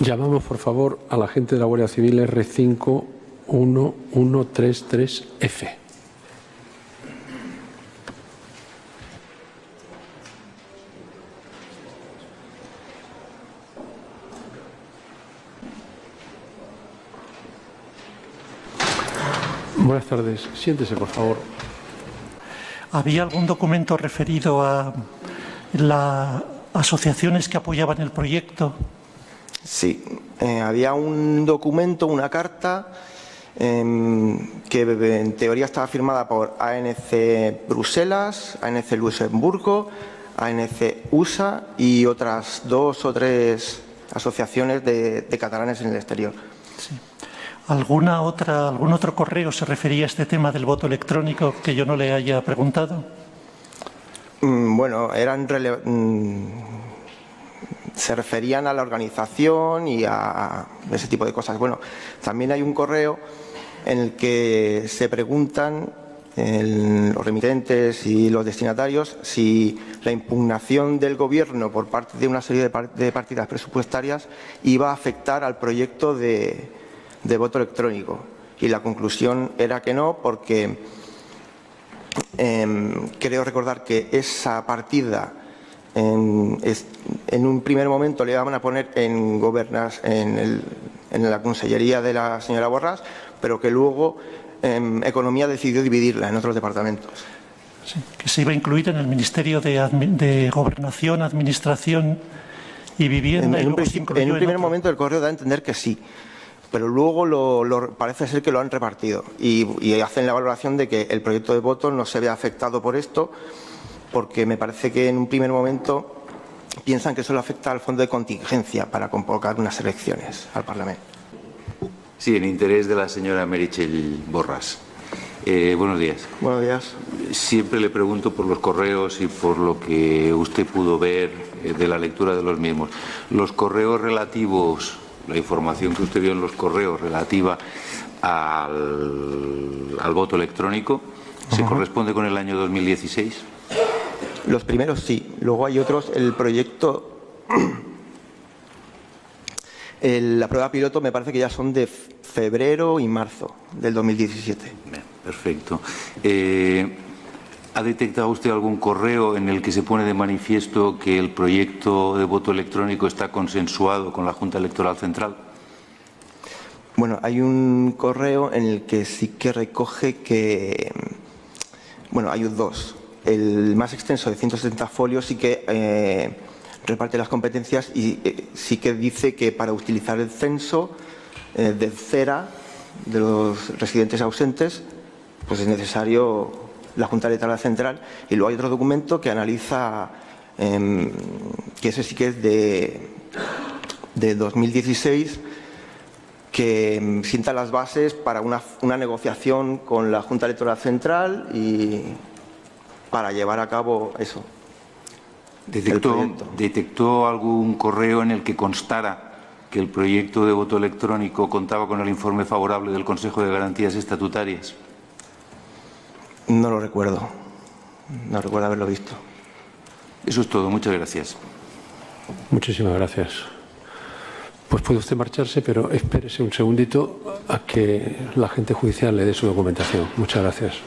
Llamamos, por favor, al agente de la Guardia Civil R51133F. Buenas tardes. Siéntese, por favor. ¿Había algún documento referido a las asociaciones que apoyaban el proyecto? Sí, había un documento, una carta, que en teoría estaba firmada por ANC Bruselas, ANC Luxemburgo, ANC USA y otras 2 o 3 asociaciones de catalanes en el exterior. Sí. ¿Algún otro correo se refería a este tema del voto electrónico que yo no le haya preguntado? Bueno, se referían a la organización y a ese tipo de cosas. Bueno, también hay un correo en el que se preguntan los remitentes y los destinatarios si la impugnación del Gobierno por parte de una serie de partidas presupuestarias iba a afectar al proyecto de voto electrónico. Y la conclusión era que no, porque creo recordar que esa partida en un primer momento le iban a poner en la consellería de la señora Borràs, pero que luego Economía decidió dividirla en otros departamentos. Sí, que se iba a incluir en el Ministerio de Gobernación, Administración y Vivienda. En un primer momento el correo da a entender que sí, pero luego parece ser que lo han repartido y hacen la valoración de que el proyecto de voto no se ve afectado por esto, porque me parece que en un primer momento piensan que solo afecta al fondo de contingencia para convocar unas elecciones al Parlamento. Sí, en interés de la señora Meritxell Borràs. Buenos días. Buenos días. Siempre le pregunto por los correos y por lo que usted pudo ver de la lectura de los mismos. Los correos relativos, la información que usted vio en los correos relativa al voto electrónico, ¿se corresponde con el año 2016? Los primeros sí. Luego hay otros. El proyecto, la prueba piloto me parece que ya son de febrero y marzo del 2017. Bien, perfecto. ¿Ha detectado usted algún correo en el que se pone de manifiesto que el proyecto de voto electrónico está consensuado con la Junta Electoral Central? Bueno, hay un correo en el que sí que recoge que... Bueno, hay 2. El más extenso, de 170 folios, sí que reparte las competencias y sí que dice que para utilizar el censo de CERA, de los residentes ausentes, pues es necesario la Junta Electoral Central. Y luego hay otro documento que analiza, que ese sí que es de 2016, que sienta las bases para una negociación con la Junta Electoral Central y para llevar a cabo eso. ¿Detectó algún correo en el que constara que el proyecto de voto electrónico contaba con el informe favorable del Consejo de Garantías Estatutarias? No lo recuerdo. No recuerdo haberlo visto. Eso es todo. Muchas gracias. Muchísimas gracias. Pues puede usted marcharse, pero espérese un segundito a que la agente judicial le dé su documentación. Muchas gracias.